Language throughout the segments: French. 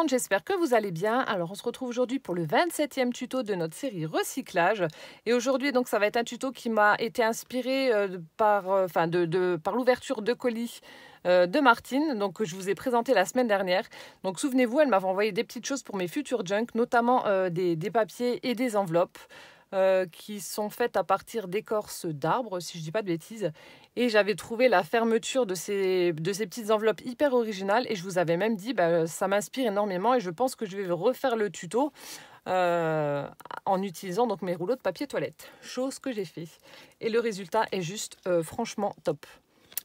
monde, j'espère que vous allez bien. Alors on se retrouve aujourd'hui pour le 27e tuto de notre série recyclage. Et aujourd'hui donc ça va être un tuto qui m'a été inspiré par l'ouverture de colis de Martine, donc que je vous ai présenté la semaine dernière. Donc souvenez-vous, elle m'avait envoyé des petites choses pour mes futurs junk, notamment des papiers et des enveloppes. Qui sont faites à partir d'écorces d'arbres, si je ne dis pas de bêtises. Et j'avais trouvé la fermeture de ces petites enveloppes hyper originales. Et je vous avais même dit, ça m'inspire énormément. Et je pense que je vais refaire le tuto en utilisant donc mes rouleaux de papier toilette. Chose que j'ai fait. Et le résultat est juste franchement top.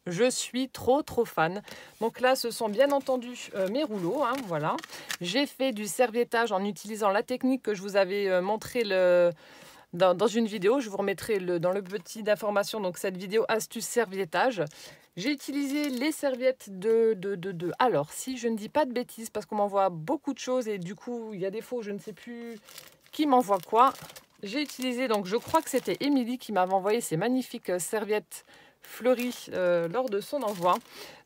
Je suis trop fan. Donc là, ce sont bien entendu mes rouleaux. Hein, voilà. J'ai fait du serviettage en utilisant la technique que je vous avais montré dans une vidéo. Je vous remettrai dans le petit d'information donc cette vidéo astuce serviettage. J'ai utilisé les serviettes Alors, si je ne dis pas de bêtises, parce qu'on m'envoie beaucoup de choses et du coup, il y a des fois, je ne sais plus qui m'envoie quoi. J'ai utilisé, donc je crois que c'était Émilie qui m'avait envoyé ces magnifiques serviettes fleuries lors de son envoi.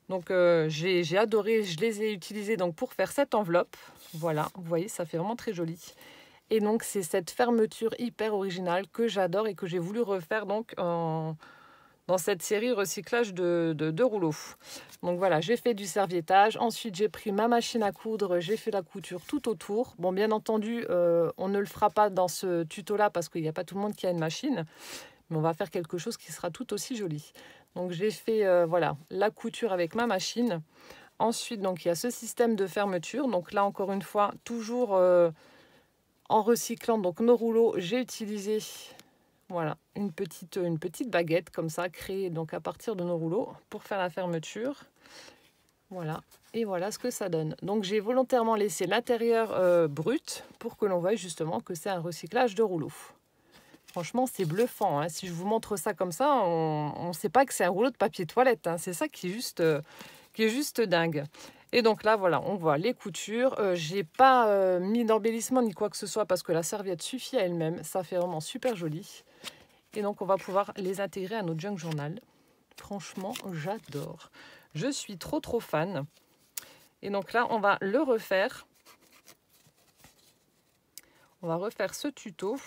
Donc j'ai adoré, je les ai utilisées donc, pour faire cette enveloppe. Voilà, vous voyez, ça fait vraiment très joli. Et donc, c'est cette fermeture hyper originale que j'adore et que j'ai voulu refaire donc dans cette série recyclage de rouleaux. Donc voilà, j'ai fait du serviettage. Ensuite, j'ai pris ma machine à coudre. J'ai fait la couture tout autour. Bon, bien entendu, on ne le fera pas dans ce tuto-là parce qu'il n'y a pas tout le monde qui a une machine. Mais on va faire quelque chose qui sera tout aussi joli. Donc, j'ai fait voilà, la couture avec ma machine. Ensuite, donc, il y a ce système de fermeture. Donc là, encore une fois, toujours... en recyclant donc nos rouleaux, j'ai utilisé voilà, une petite baguette comme ça, créée donc à partir de nos rouleaux pour faire la fermeture. Voilà, et voilà ce que ça donne. Donc j'ai volontairement laissé l'intérieur brut pour que l'on voie justement que c'est un recyclage de rouleaux. Franchement, c'est bluffant. Hein. Si je vous montre ça comme ça, on ne sait pas que c'est un rouleau de papier toilette. Hein. C'est ça qui est juste dingue. Et donc là, voilà, on voit les coutures. J'ai pas mis d'embellissement ni quoi que ce soit parce que la serviette suffit à elle-même. Ça fait vraiment super joli. Et donc, on va pouvoir les intégrer à notre junk journal. Franchement, j'adore. Je suis trop fan. Et donc là, on va le refaire. On va refaire ce tuto.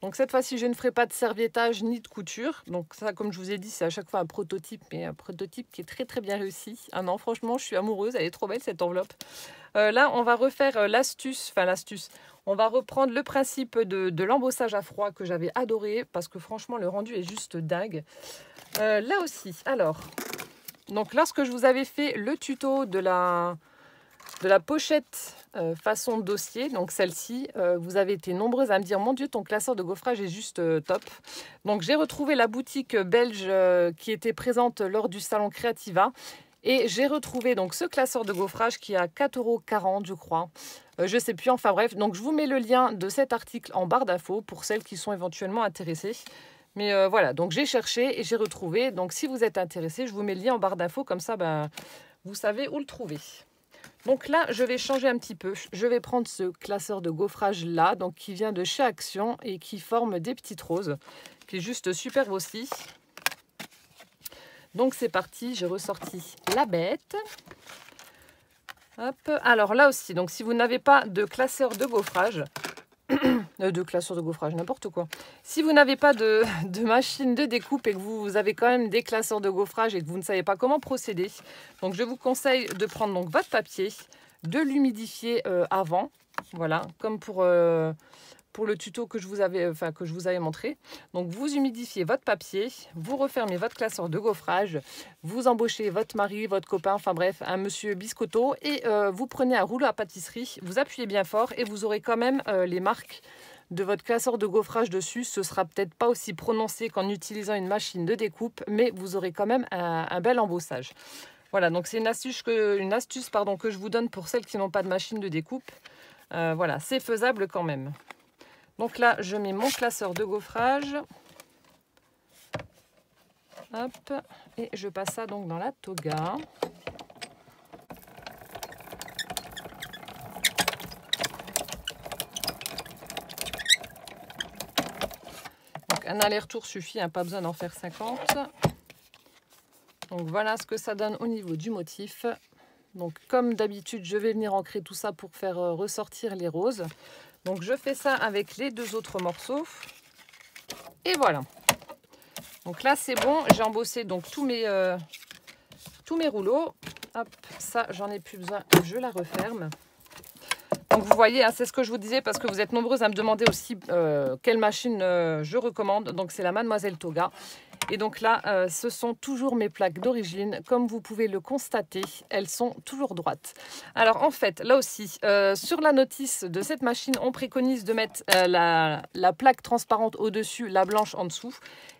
Donc cette fois-ci, je ne ferai pas de serviettage ni de couture. Donc ça, comme je vous ai dit, c'est à chaque fois un prototype, mais un prototype qui est très bien réussi. Ah non, franchement, je suis amoureuse. Elle est trop belle, cette enveloppe. Là, on va refaire l'astuce. On va reprendre le principe de l'embossage à froid que j'avais adoré parce que franchement, le rendu est juste dingue. Là aussi, alors, donc lorsque je vous avais fait le tuto de la pochette façon dossier, donc celle-ci, vous avez été nombreuses à me dire mon Dieu, ton classeur de gaufrage est juste top. Donc j'ai retrouvé la boutique belge qui était présente lors du salon Creativa et j'ai retrouvé donc ce classeur de gaufrage qui est à 4,40 € je crois. Je sais plus, enfin bref, donc je vous mets le lien de cet article en barre d'infos pour celles qui sont éventuellement intéressées. Mais voilà, donc j'ai cherché et j'ai retrouvé. Donc si vous êtes intéressé, je vous mets le lien en barre d'infos, comme ça vous savez où le trouver. Donc là, je vais changer un petit peu. Je vais prendre ce classeur de gaufrage là, donc qui vient de chez Action et qui forme des petites roses, qui est juste superbe aussi. Donc c'est parti, j'ai ressorti la bête. Hop. Alors là aussi, donc si vous n'avez pas de classeur de gaufrage, n'importe quoi. Si vous n'avez pas de machine de découpe et que vous avez quand même des classeurs de gaufrage et que vous ne savez pas comment procéder, donc je vous conseille de prendre donc votre papier, de l'humidifier avant, voilà, comme pour le tuto que je vous avais montré. Donc vous humidifiez votre papier, vous refermez votre classeur de gaufrage, vous embauchez votre mari, votre copain, enfin bref, un monsieur biscotto et vous prenez un rouleau à pâtisserie, vous appuyez bien fort et vous aurez quand même les marques de votre classeur de gaufrage dessus. Ce sera peut-être pas aussi prononcé qu'en utilisant une machine de découpe, mais vous aurez quand même un bel embossage. Voilà, donc c'est une astuce que je vous donne pour celles qui n'ont pas de machine de découpe. Voilà, c'est faisable quand même. Donc là, je mets mon classeur de gaufrage. Hop, et je passe ça donc dans la toga. Donc un aller-retour suffit, hein, pas besoin d'en faire 50. Donc voilà ce que ça donne au niveau du motif. Donc comme d'habitude, je vais venir ancrer tout ça pour faire ressortir les roses. Donc je fais ça avec les 2 autres morceaux. Et voilà. Donc là c'est bon, j'ai embossé donc tous mes rouleaux. Hop, ça j'en ai plus besoin, je la referme. Donc vous voyez, hein, c'est ce que je vous disais parce que vous êtes nombreuses à me demander aussi quelle machine je recommande. Donc c'est la Mademoiselle Toga. Et donc là, ce sont toujours mes plaques d'origine. Comme vous pouvez le constater, elles sont toujours droites. Alors en fait, là aussi, sur la notice de cette machine, on préconise de mettre la plaque transparente au-dessus, la blanche en dessous.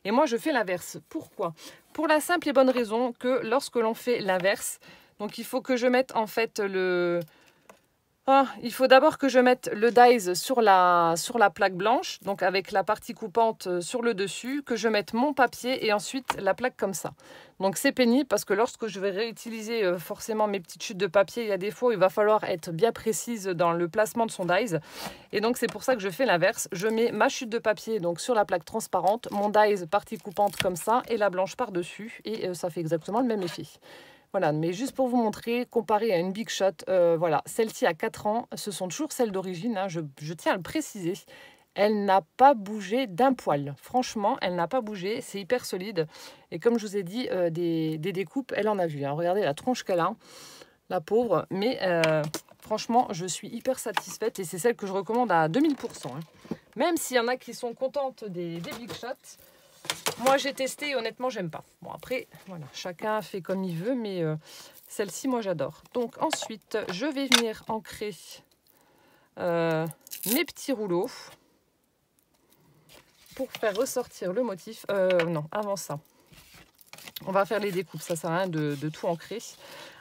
Et moi, je fais l'inverse. Pourquoi? Pour la simple et bonne raison que lorsque l'on fait l'inverse, donc il faut que je mette en fait il faut d'abord que je mette le dies sur la plaque blanche, donc avec la partie coupante sur le dessus, que je mette mon papier et ensuite la plaque comme ça. Donc c'est pénible parce que lorsque je vais réutiliser forcément mes petites chutes de papier, il y a des fois où il va falloir être bien précise dans le placement de son dies. Et donc c'est pour ça que je fais l'inverse. Je mets ma chute de papier donc sur la plaque transparente, mon dies partie coupante comme ça et la blanche par-dessus. Et ça fait exactement le même effet. Voilà, mais juste pour vous montrer, comparé à une Big Shot, voilà, celle-ci a 4 ans, ce sont toujours celles d'origine, hein, je tiens à le préciser. Elle n'a pas bougé d'un poil. Franchement, elle n'a pas bougé, c'est hyper solide. Et comme je vous ai dit, des découpes, elle en a vu. Hein. Regardez la tronche qu'elle a, la pauvre. Mais franchement, je suis hyper satisfaite et c'est celle que je recommande à 2000%. Hein. Même s'il y en a qui sont contentes des Big Shots. Moi, j'ai testé et honnêtement, j'aime pas. Bon, après, voilà, chacun fait comme il veut, mais celle-ci, moi, j'adore. Donc, ensuite, je vais venir ancrer mes petits rouleaux pour faire ressortir le motif. Non, avant ça, on va faire les découpes. Ça sert à rien de tout ancrer.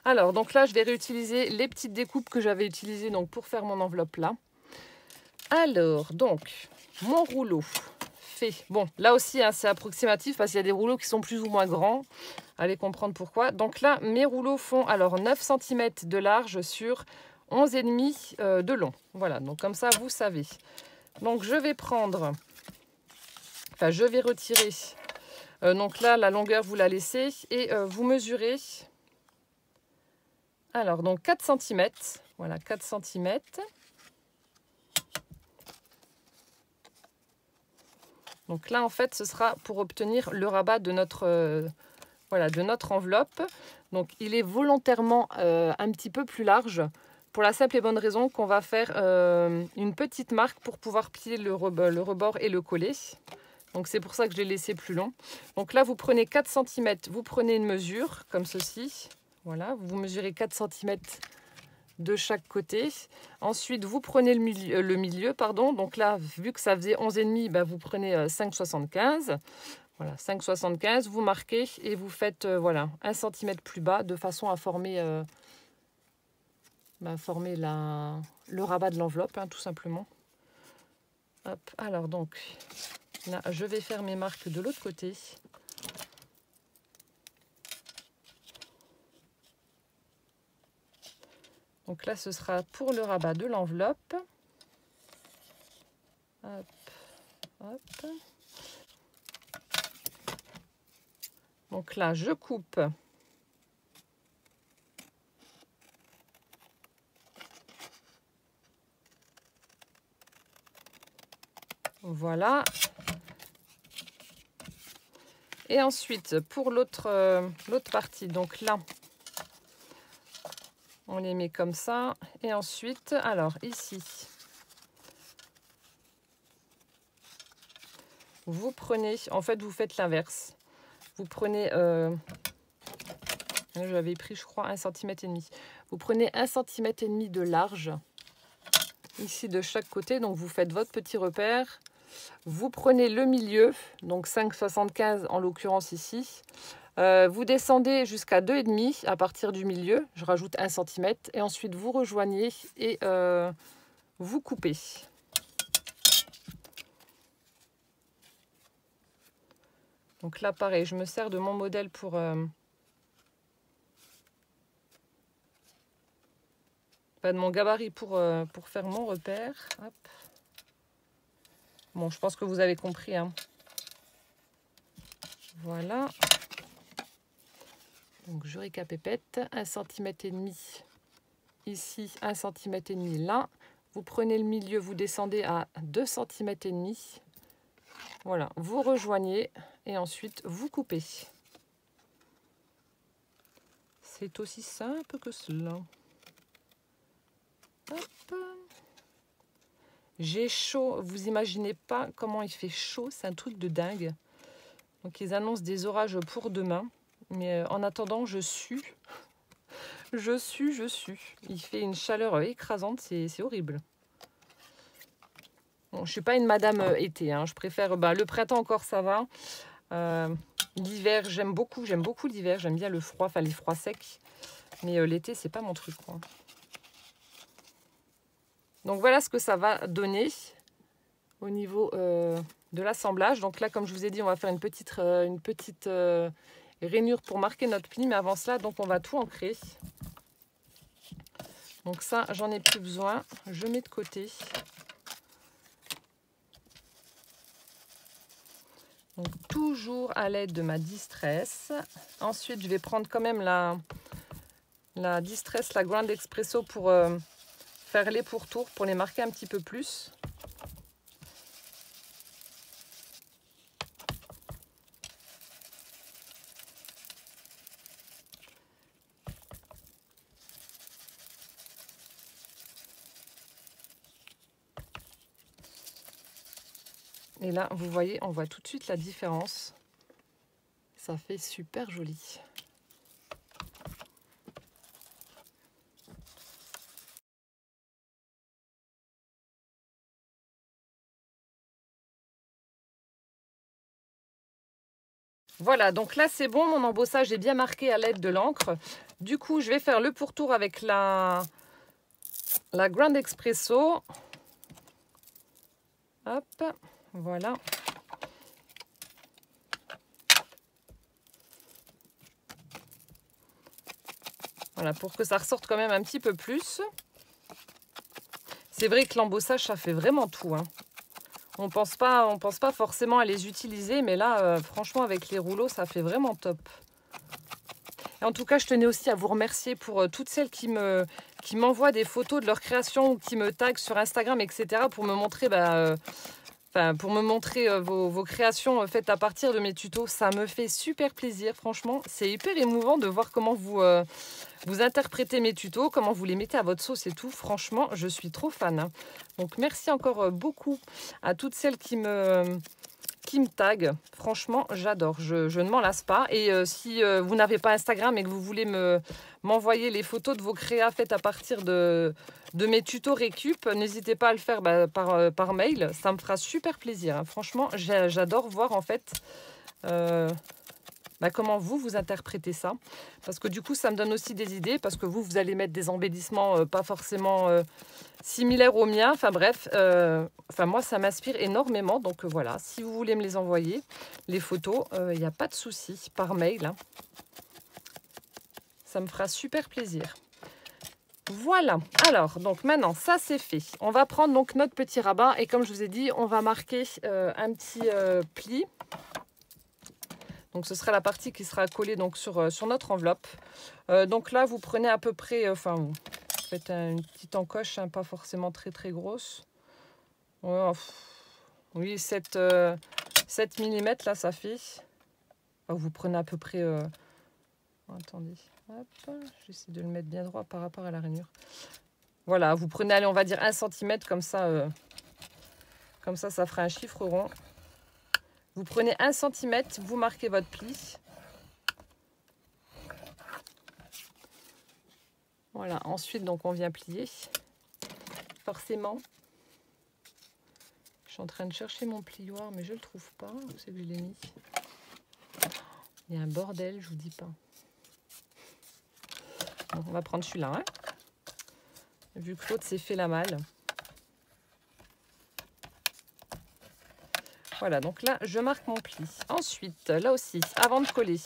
Alors, donc là, je vais réutiliser les petites découpes que j'avais utilisées donc, pour faire mon enveloppe là. Alors, donc, mon rouleau... Bon, là aussi, hein, c'est approximatif parce qu'il y a des rouleaux qui sont plus ou moins grands. Allez comprendre pourquoi. Donc là, mes rouleaux font alors 9 cm de large sur 11,5 de long. Voilà, donc comme ça, vous savez. Donc je vais prendre, enfin je vais retirer. Donc là, la longueur, vous la laissez et vous mesurez. Alors, donc 4 cm. Voilà, 4 cm. Donc là, en fait, ce sera pour obtenir le rabat de notre, voilà, de notre enveloppe. Donc, il est volontairement un petit peu plus large pour la simple et bonne raison qu'on va faire une petite marque pour pouvoir plier le rebord et le coller. Donc, c'est pour ça que je l'ai laissé plus long. Donc là, vous prenez 4 cm, vous prenez une mesure comme ceci. Voilà, vous mesurez 4 cm de chaque côté. Ensuite, vous prenez le milieu, pardon. Donc là, vu que ça faisait 11,5, bah, vous prenez 5,75. Voilà, 5,75. Vous marquez et vous faites voilà, 1 cm plus bas de façon à former, le rabat de l'enveloppe, hein, tout simplement. Hop, alors donc, là, je vais faire mes marques de l'autre côté. Donc là, ce sera pour le rabat de l'enveloppe. Hop, hop. Donc là, je coupe. Voilà. Et ensuite, pour l'autre partie, donc là, on les met comme ça. Et ensuite, alors ici, vous prenez, en fait, vous faites l'inverse. Vous prenez, j'avais pris, je crois, 1,5 cm. Vous prenez 1,5 cm de large, ici de chaque côté. Donc, vous faites votre petit repère. Vous prenez le milieu, donc 5,75 en l'occurrence ici. Vous descendez jusqu'à 2,5 à partir du milieu. Je rajoute 1 cm. Et ensuite, vous rejoignez et vous coupez. Donc là, pareil, je me sers de mon modèle pour... de mon gabarit pour faire mon repère. Hop. Bon, je pense que vous avez compris. Hein. Voilà. Donc je récapépète, 1,5 cm ici, 1,5 cm là. Vous prenez le milieu, vous descendez à 2,5 cm. Voilà, vous rejoignez et ensuite vous coupez. C'est aussi simple que cela. Hop. J'ai chaud, vous imaginez pas comment il fait chaud, c'est un truc de dingue. Donc ils annoncent des orages pour demain, mais en attendant je sue. Je sue. Il fait une chaleur écrasante, c'est horrible. Bon, je ne suis pas une madame été, hein. Je préfère le printemps encore ça va. L'hiver, j'aime beaucoup l'hiver, j'aime bien le froid, enfin les froids secs. Mais l'été, c'est pas mon truc, quoi. Donc voilà ce que ça va donner au niveau de l'assemblage. Donc là, comme je vous ai dit, on va faire une petite rainure pour marquer notre pli. Mais avant cela, donc on va tout ancrer. Donc ça, j'en ai plus besoin. Je mets de côté. Donc toujours à l'aide de ma Distress. Ensuite, je vais prendre quand même la Distress, la Grand Espresso pour faire les pourtours, pour les marquer un petit peu plus. Et là, vous voyez, on voit tout de suite la différence. Ça fait super joli. Voilà, donc là c'est bon, mon embossage est bien marqué à l'aide de l'encre. Du coup, je vais faire le pourtour avec la Grand Espresso. Hop, voilà. Voilà, pour que ça ressorte quand même un petit peu plus. C'est vrai que l'embossage, ça fait vraiment tout, hein. On pense pas forcément à les utiliser, mais là, franchement, avec les rouleaux, ça fait vraiment top. Et en tout cas, je tenais aussi à vous remercier pour toutes celles qui m'envoient des photos de leur création ou qui me taguent sur Instagram, etc. pour me montrer, vos créations faites à partir de mes tutos. Ça me fait super plaisir, franchement. C'est hyper émouvant de voir comment vous interprétez mes tutos, comment vous les mettez à votre sauce et tout. Franchement, je suis trop fan, hein. Donc, merci encore beaucoup à toutes celles qui me taguent. Franchement, j'adore. Je ne m'en lasse pas. Et si vous n'avez pas Instagram et que vous voulez m'envoyer les photos de vos créas faites à partir de mes tutos récup, n'hésitez pas à le faire par mail. Ça me fera super plaisir, hein. Franchement, j'adore voir en fait... comment vous interprétez ça, parce que du coup ça me donne aussi des idées, parce que vous allez mettre des embellissements pas forcément similaires aux miens, enfin bref, moi ça m'inspire énormément, donc voilà, si vous voulez me les envoyer, les photos, il n'y a pas de souci, par mail, hein. Ça me fera super plaisir. Voilà, alors donc maintenant ça c'est fait, on va prendre donc notre petit rabat et comme je vous ai dit, on va marquer un petit pli. Donc ce sera la partie qui sera collée donc, sur notre enveloppe. Donc là, vous prenez à peu près, vous faites une petite encoche, hein, pas forcément très très grosse. Ouais, oui, 7 mm là, ça fait. Vous prenez à peu près... attendez, hop, j'essaie de le mettre bien droit par rapport à la rainure. Voilà, vous prenez, allez, on va dire 1 cm, comme ça, ça fera un chiffre rond. Vous prenez 1 cm, vous marquez votre pli. Voilà, ensuite, donc, on vient plier. Forcément. Je suis en train de chercher mon plioir, mais je ne le trouve pas. Où c'est que je l'ai mis? Il y a un bordel, je vous dis pas. Bon, on va prendre celui-là, hein, vu que l'autre s'est fait la malle. Voilà, donc là, je marque mon pli. Ensuite, là aussi, avant de coller,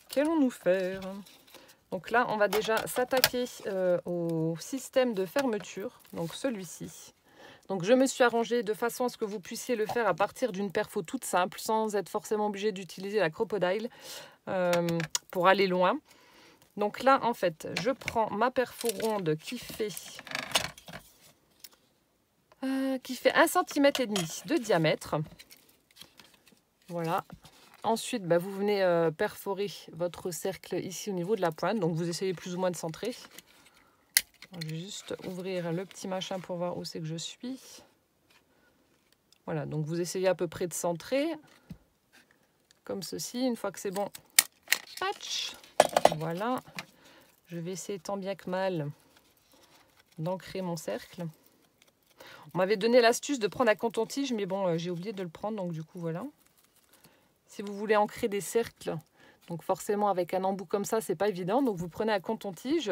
qu'allons-nous faire? Donc là, on va déjà s'attaquer au système de fermeture, donc celui-ci. Donc je me suis arrangée de façon à ce que vous puissiez le faire à partir d'une perfo toute simple, sans être forcément obligé d'utiliser la crocodile pour aller loin. Donc là, en fait, je prends ma perfo ronde qui fait 1,5 cm de diamètre. Voilà. Ensuite, bah, vous venez perforer votre cercle ici au niveau de la pointe. Donc vous essayez plus ou moins de centrer. Je vais juste ouvrir le petit machin pour voir où c'est que je suis. Voilà, donc vous essayez à peu près de centrer. Comme ceci. Une fois que c'est bon, patch. Voilà. Je vais essayer tant bien que mal d'ancrer mon cercle. On m'avait donné l'astuce de prendre un coton-tige, mais bon, j'ai oublié de le prendre, donc du coup, voilà. Si vous voulez ancrer des cercles, donc forcément avec un embout comme ça, c'est pas évident. Donc vous prenez un coton-tige,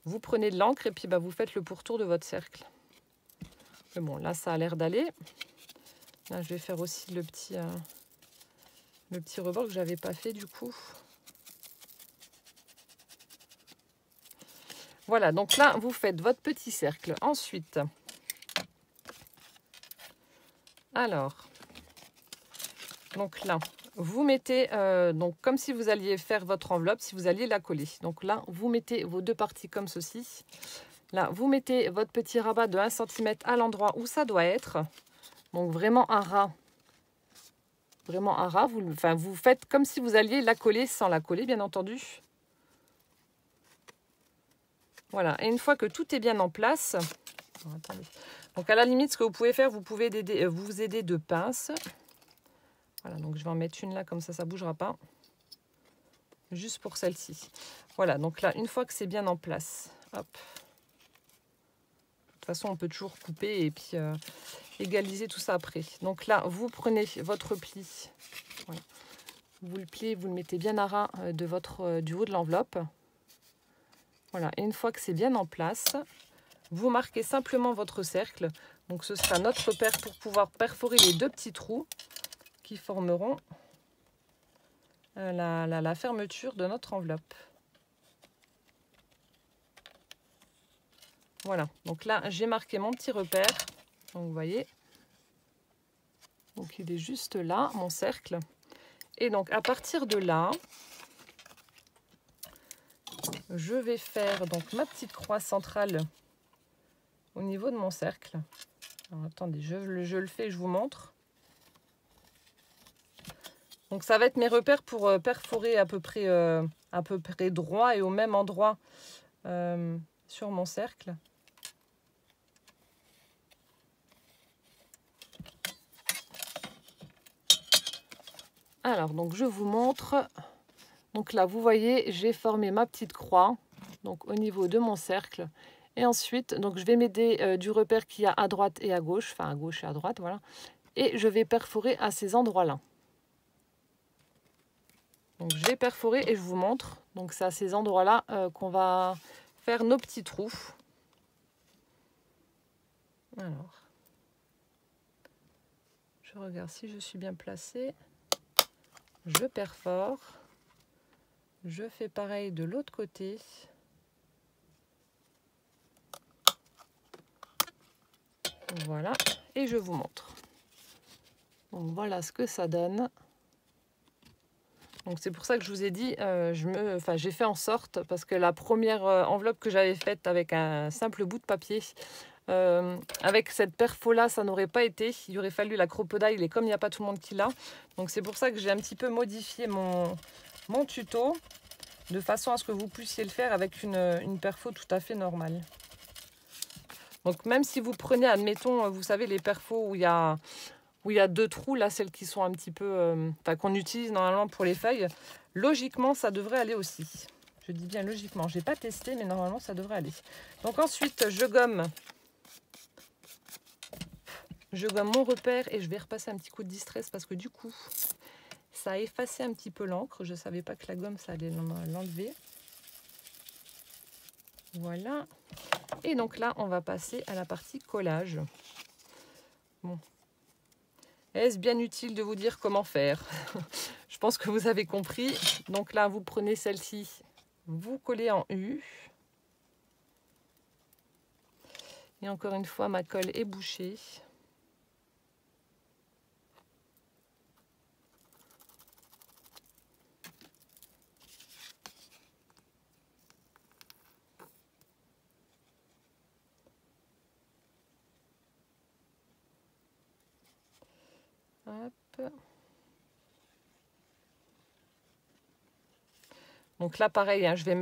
vous prenez de l'encre et puis bah, vous faites le pourtour de votre cercle. Mais bon, là, ça a l'air d'aller. Là, je vais faire aussi le petit rebord que j'avais pas fait du coup. Voilà, donc là, vous faites votre petit cercle. Ensuite, alors, donc là, vous mettez, donc comme si vous alliez faire votre enveloppe, si vous alliez la coller. Donc là, vous mettez vos deux parties comme ceci. Là, vous mettez votre petit rabat de 1 cm à l'endroit où ça doit être. Donc vraiment un ras. Vraiment un ras. Vous faites comme si vous alliez la coller sans la coller, bien entendu. Voilà, et une fois que tout est bien en place, attendez. Donc à la limite, ce que vous pouvez faire, vous pouvez vous aider de pinces. Voilà, donc je vais en mettre une là, comme ça ne bougera pas. Juste pour celle-ci. Voilà, donc là, une fois que c'est bien en place, hop. De toute façon, on peut toujours couper et puis égaliser tout ça après. Donc là, vous prenez votre pli. Voilà. Vous le pliez, vous le mettez bien à ras du haut de l'enveloppe. Voilà, et une fois que c'est bien en place, vous marquez simplement votre cercle. Donc ce sera notre repère pour pouvoir perforer les deux petits trous qui formeront la fermeture de notre enveloppe. Voilà, donc là j'ai marqué mon petit repère. Donc vous voyez, donc il est juste là, mon cercle. Et donc à partir de là, je vais faire donc ma petite croix centrale au niveau de mon cercle. Alors, attendez, je le fais, je vous montre. Donc ça va être mes repères pour perforer à peu près droit et au même endroit sur mon cercle. Alors, donc je vous montre. Donc là, vous voyez, j'ai formé ma petite croix donc au niveau de mon cercle. Et ensuite, donc je vais m'aider du repère qu'il y a à droite et à gauche, enfin à gauche et à droite, voilà. Et je vais perforer à ces endroits-là. Donc je vais perforer et je vous montre. Donc c'est à ces endroits-là qu'on va faire nos petits trous. Alors, je regarde si je suis bien placée. Je perfore. Je fais pareil de l'autre côté. Voilà, et je vous montre. Donc voilà ce que ça donne. Donc c'est pour ça que je vous ai dit, j'ai fait en sorte, parce que la première enveloppe que j'avais faite avec un simple bout de papier, avec cette perfo là, ça n'aurait pas été. Il aurait fallu la crocodile et comme il n'y a pas tout le monde qui l'a. Donc c'est pour ça que j'ai un petit peu modifié mon tuto, de façon à ce que vous puissiez le faire avec une perfo tout à fait normale. Donc même si vous prenez, admettons, vous savez, les perfos où il y a 2 trous, là, celles qui sont un petit peu, qu'on utilise normalement pour les feuilles, logiquement, ça devrait aller aussi. Je dis bien logiquement, je n'ai pas testé, mais normalement, ça devrait aller. Donc ensuite, je gomme mon repère et je vais repasser un petit coup de distress parce que du coup, ça a effacé un petit peu l'encre. Je ne savais pas que la gomme, ça allait l'enlever. Voilà. Et donc là, on va passer à la partie collage. Bon. Est-ce bien utile de vous dire comment faire? Je pense que vous avez compris. Donc là, vous prenez celle-ci, vous collez en U. Et encore une fois, ma colle est bouchée. Hop. Donc là, pareil, hein, je vais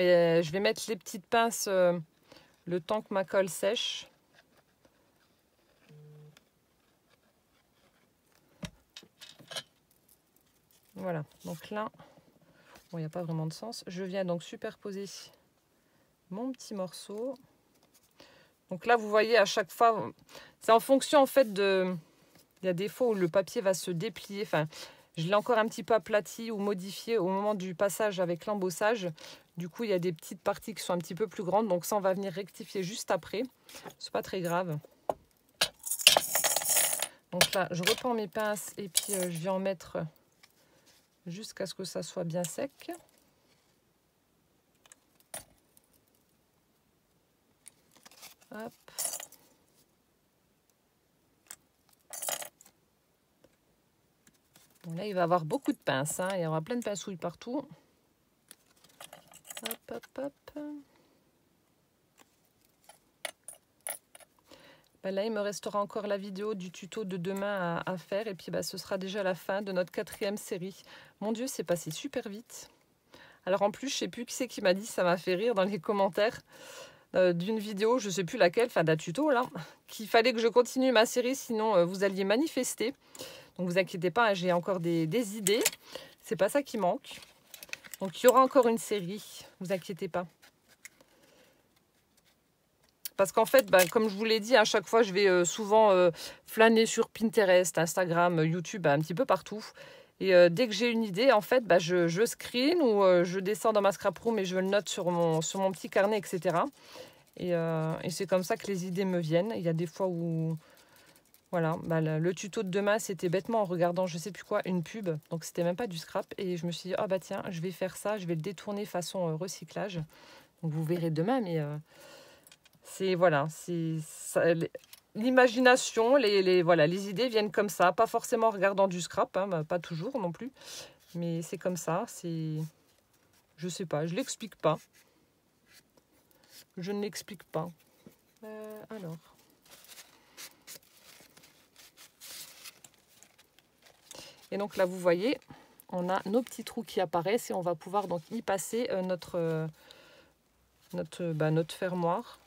mettre les petites pinces le temps que ma colle sèche. Voilà, donc là, bon, il n'y a pas vraiment de sens. Je viens donc superposer mon petit morceau. Donc là, vous voyez, à chaque fois, c'est en fonction en fait de... Il y a des fois où le papier va se déplier. Enfin, je l'ai encore un petit peu aplati ou modifié au moment du passage avec l'embossage. Du coup, il y a des petites parties qui sont un petit peu plus grandes. Donc ça, on va venir rectifier juste après. C'est pas très grave. Donc là, je reprends mes pinces et puis je vais en mettre jusqu'à ce que ça soit bien sec. Hop. Bon, là, il va y avoir beaucoup de pinces. Hein. Il y aura plein de pincouilles partout. Hop, hop, hop. Ben là, il me restera encore la vidéo du tuto de demain à faire. Et puis, ce sera déjà la fin de notre 4e série. Mon Dieu, c'est passé super vite. Alors, en plus, je ne sais plus qui c'est qui m'a dit, ça m'a fait rire dans les commentaires d'une vidéo, je ne sais plus laquelle, enfin d'un tuto, là, qu'il fallait que je continue ma série, sinon vous alliez manifester. Donc, vous inquiétez pas, hein, j'ai encore des idées. C'est pas ça qui manque. Donc, il y aura encore une série, vous inquiétez pas. Parce qu'en fait, comme je vous l'ai dit, à chaque fois, je vais souvent flâner sur Pinterest, Instagram, YouTube, un petit peu partout. Et dès que j'ai une idée, en fait, je screen ou je descends dans ma scrap room et je le note sur mon petit carnet, etc. Et c'est comme ça que les idées me viennent. Il y a des fois où... Voilà, le tuto de demain, c'était bêtement en regardant, je sais plus quoi, une pub. Donc, c'était même pas du scrap. Et je me suis dit, ah tiens, je vais faire ça, je vais le détourner façon recyclage. Donc, vous verrez demain, mais... c'est voilà, l'imagination, les idées viennent comme ça, pas forcément en regardant du scrap, hein, pas toujours non plus, mais c'est comme ça, je sais pas, je l'explique pas, je ne l'explique pas. Alors, et donc là vous voyez, on a nos petits trous qui apparaissent et on va pouvoir donc y passer notre fermoir.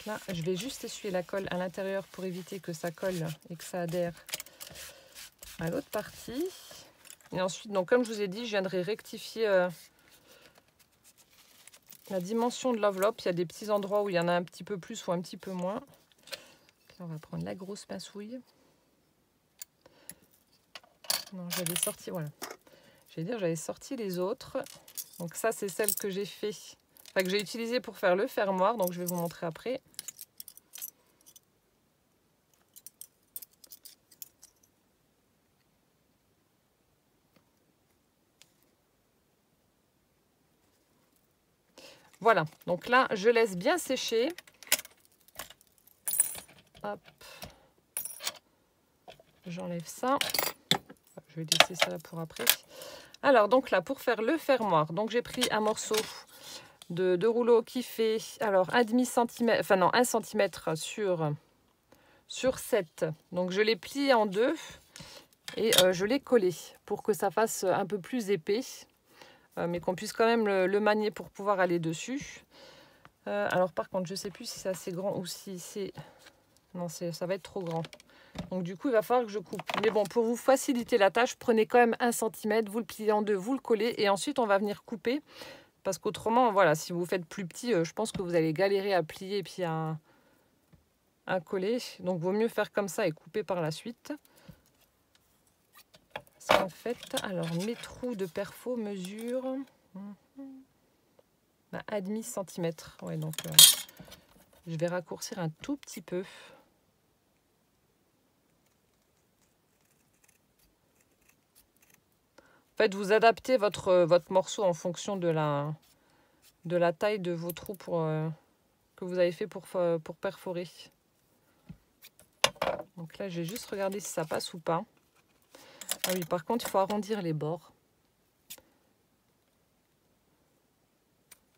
Là, je vais juste essuyer la colle à l'intérieur pour éviter que ça colle et que ça adhère à l'autre partie. Et ensuite, donc, comme je vous ai dit, je viendrai rectifier la dimension de l'enveloppe. Il y a des petits endroits où il y en a un petit peu plus ou un petit peu moins. Là, on va prendre la grosse pincouille. Non, j'avais sorti, voilà. J'avais sorti les autres. Donc ça, c'est celle que j'ai fait, que j'ai utilisée pour faire le fermoir. Donc je vais vous montrer après. Voilà, donc là, je laisse bien sécher. Hop. J'enlève ça. Je vais laisser ça pour après. Alors, donc là, pour faire le fermoir, donc j'ai pris un morceau de rouleau qui fait, alors, 1,5 cm, enfin non, 1 cm sur 7. Donc, je l'ai plié en deux et je l'ai collé pour que ça fasse un peu plus épais, mais qu'on puisse quand même le manier pour pouvoir aller dessus. Alors, par contre, je ne sais plus si c'est assez grand ou si c'est... Non, ça va être trop grand. Donc du coup, il va falloir que je coupe. Mais bon, pour vous faciliter la tâche, prenez quand même 1 cm, vous le pliez en deux, vous le collez et ensuite on va venir couper. Parce qu'autrement, voilà, si vous faites plus petit, je pense que vous allez galérer à plier et puis à coller. Donc vaut mieux faire comme ça et couper par la suite. Parce qu'en fait, alors mes trous de perfo mesurent 1,5 cm. Ouais, donc je vais raccourcir un tout petit peu. En fait, vous adaptez votre morceau en fonction de la taille de vos trous que vous avez fait pour perforer. Donc là, je vais juste regarder si ça passe ou pas. Ah oui, par contre, il faut arrondir les bords.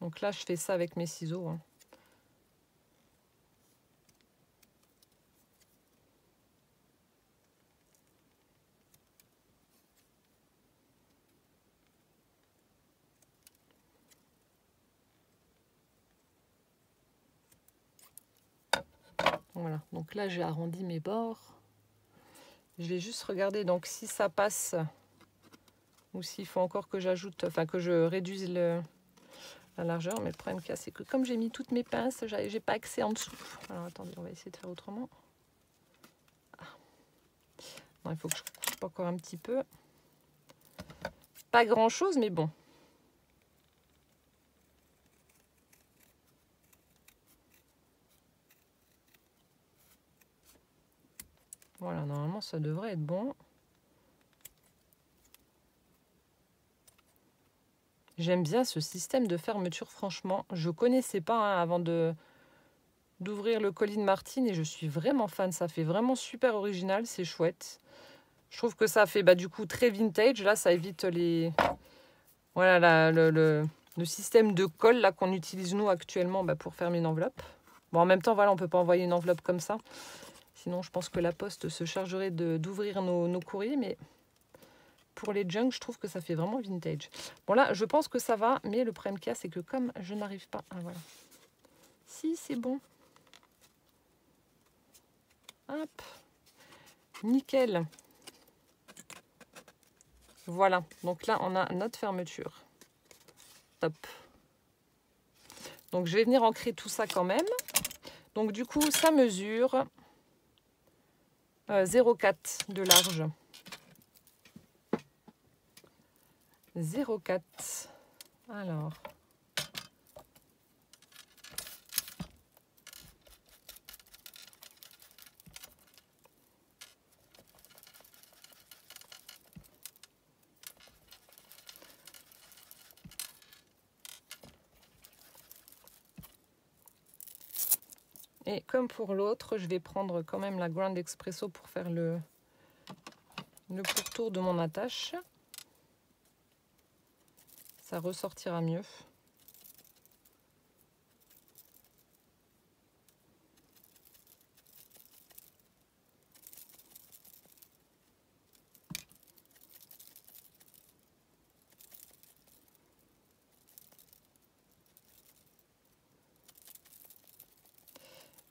Donc là, je fais ça avec mes ciseaux. Hein. Voilà, donc là, j'ai arrondi mes bords. Je vais juste regarder donc si ça passe ou s'il faut encore que j'ajoute, enfin que je réduise la largeur. Mais le problème qu'il y a, c'est que comme j'ai mis toutes mes pinces, j'ai pas accès en dessous. Alors attendez, on va essayer de faire autrement. Ah. Non, il faut que je coupe encore un petit peu. Pas grand chose, mais bon. Voilà, normalement ça devrait être bon. J'aime bien ce système de fermeture, franchement. Je ne connaissais pas hein, avant d'ouvrir le colis de Martine et je suis vraiment fan. Ça fait vraiment super original, c'est chouette. Je trouve que ça fait du coup très vintage. Là, ça évite les... Voilà, le système de colle là qu'on utilise nous actuellement pour fermer une enveloppe. Bon, en même temps, voilà, on ne peut pas envoyer une enveloppe comme ça. Sinon, je pense que la poste se chargerait d'ouvrir nos courriers, mais... Pour les junks, je trouve que ça fait vraiment vintage. Bon là, je pense que ça va, mais le problème qu'il y a, c'est que comme je n'arrive pas... Ah voilà. Si, c'est bon. Hop. Nickel. Voilà. Donc là, on a notre fermeture. Hop. Donc je vais venir ancrer tout ça quand même. Donc du coup, ça mesure 0,4 de large. 0,4. Alors. Et comme pour l'autre, je vais prendre quand même la Grande Expresso pour faire le pourtour de mon attache. Ça ressortira mieux.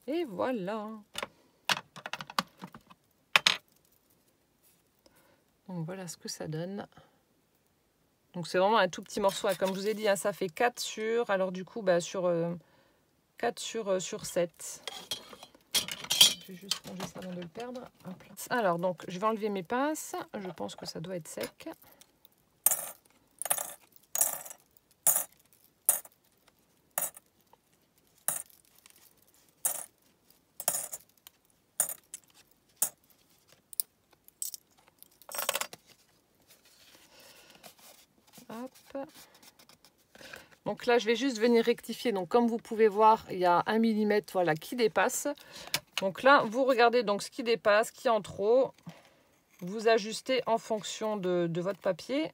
Et voilà. Donc voilà ce que ça donne. Donc c'est vraiment un tout petit morceau. Comme je vous ai dit, hein, ça fait 4 sur... Alors du coup, 4 sur 7. Je vais juste ranger ça avant de le perdre. Hop là. Alors donc, je vais enlever mes pinces. Je pense que ça doit être sec. Hop. Donc là, je vais juste venir rectifier. Donc comme vous pouvez voir, il y a 1 mm voilà, qui dépasse. Donc là, vous regardez donc ce qui dépasse, qui est en trop. Vous ajustez en fonction de votre papier.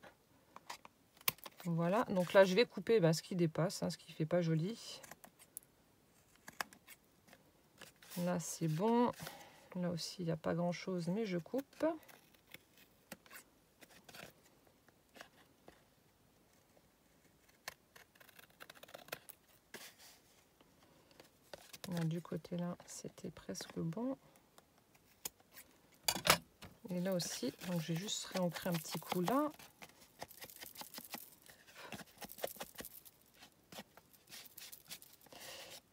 Voilà. Donc là, je vais couper ce qui dépasse, hein, ce qui ne fait pas joli. Là, c'est bon. Là aussi, il n'y a pas grand-chose, mais je coupe. Là, du côté là, c'était presque bon. Et là aussi, donc j'ai juste réancré un petit coup là.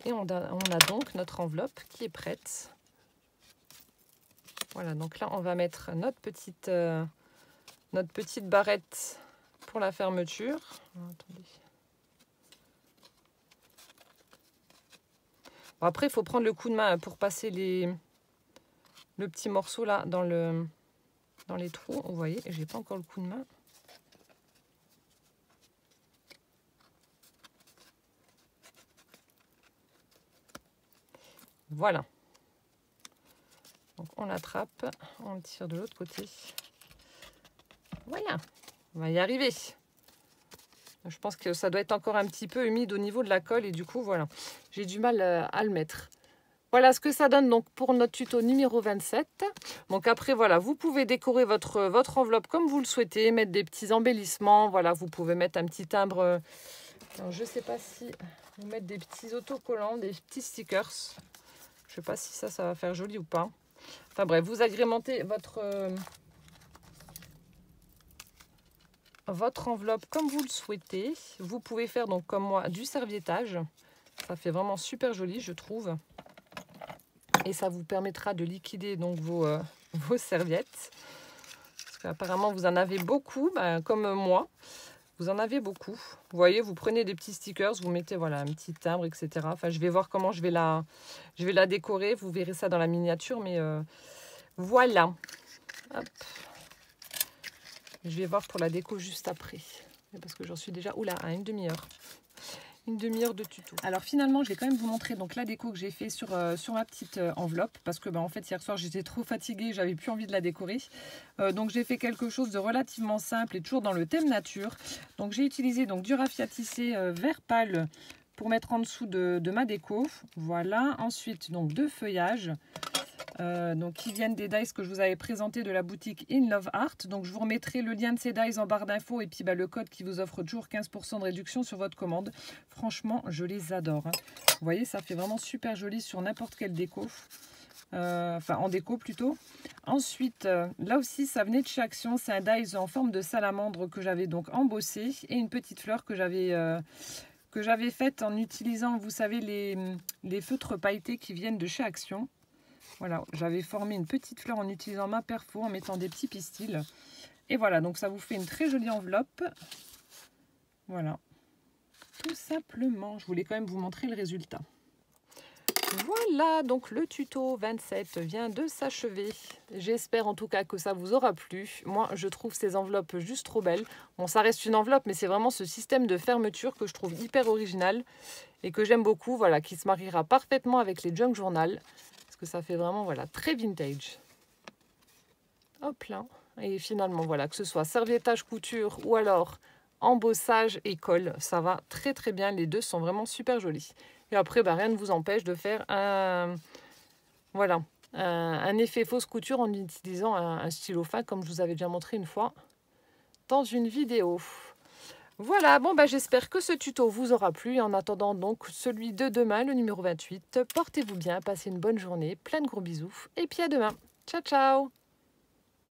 Et on a donc notre enveloppe qui est prête. Voilà, donc là, on va mettre notre petite barrette pour la fermeture. Attendez. Bon, après, il faut prendre le coup de main pour passer le petit morceau là dans les trous. Vous voyez, j'ai pas encore le coup de main. Voilà. Donc on attrape, on le tire de l'autre côté. Voilà, on va y arriver. Je pense que ça doit être encore un petit peu humide au niveau de la colle et du coup, voilà, j'ai du mal à le mettre. Voilà ce que ça donne donc pour notre tuto numéro 27. Donc après, voilà, vous pouvez décorer votre enveloppe comme vous le souhaitez, mettre des petits embellissements. Voilà, vous pouvez mettre un petit timbre. Alors, je ne sais pas si vous mettre des petits autocollants, des petits stickers. Je ne sais pas si ça va faire joli ou pas. Enfin bref, vous agrémentez votre enveloppe comme vous le souhaitez. Vous pouvez faire donc comme moi du serviettage. Ça fait vraiment super joli, je trouve. Et ça vous permettra de liquider donc vos serviettes. Parce qu'apparemment, vous en avez beaucoup, comme moi. Vous en avez beaucoup. Vous voyez, vous prenez des petits stickers, vous mettez voilà, un petit timbre, etc. Enfin, je vais voir comment je vais la décorer. Vous verrez ça dans la miniature, mais voilà. Hop. Je vais voir pour la déco juste après. Parce que j'en suis déjà à une demi-heure. Une demi-heure de tuto. Alors finalement, je vais quand même vous montrer donc la déco que j'ai fait sur ma petite enveloppe. Parce que en fait, hier soir, j'étais trop fatiguée. J'avais plus envie de la décorer. Donc j'ai fait quelque chose de relativement simple et toujours dans le thème nature. Donc j'ai utilisé donc du raffia tissé vert pâle pour mettre en dessous de ma déco. Voilà. Ensuite, donc deux feuillages. Donc qui viennent des dies que je vous avais présenté de la boutique In Love Art. Donc je vous remettrai le lien de ces dies en barre d'infos et puis le code qui vous offre toujours 15% de réduction sur votre commande. Franchement, je les adore. Vous voyez, ça fait vraiment super joli sur n'importe quelle déco. Enfin, en déco plutôt. Ensuite, là aussi, ça venait de chez Action. C'est un dies en forme de salamandre que j'avais donc embossé et une petite fleur que j'avais faite en utilisant, vous savez, les feutres pailletés qui viennent de chez Action. Voilà, j'avais formé une petite fleur en utilisant ma perfo, en mettant des petits pistils. Et voilà, donc ça vous fait une très jolie enveloppe. Voilà, tout simplement. Je voulais quand même vous montrer le résultat. Voilà, donc le tuto 27 vient de s'achever. J'espère en tout cas que ça vous aura plu. Moi, je trouve ces enveloppes juste trop belles. Bon, ça reste une enveloppe, mais c'est vraiment ce système de fermeture que je trouve hyper original et que j'aime beaucoup, voilà, qui se mariera parfaitement avec les junk journal. Que ça fait vraiment voilà très vintage. Hop là. Et finalement voilà, que ce soit serviettage couture ou alors embossage et colle, ça va très très bien. Les deux sont vraiment super jolis. Et après rien ne vous empêche de faire un effet fausse couture en utilisant un stylo fin comme je vous avais déjà montré une fois dans une vidéo. Voilà, bon j'espère que ce tuto vous aura plu. En attendant donc celui de demain, le numéro 28, portez-vous bien, passez une bonne journée, plein de gros bisous et puis à demain. Ciao ciao.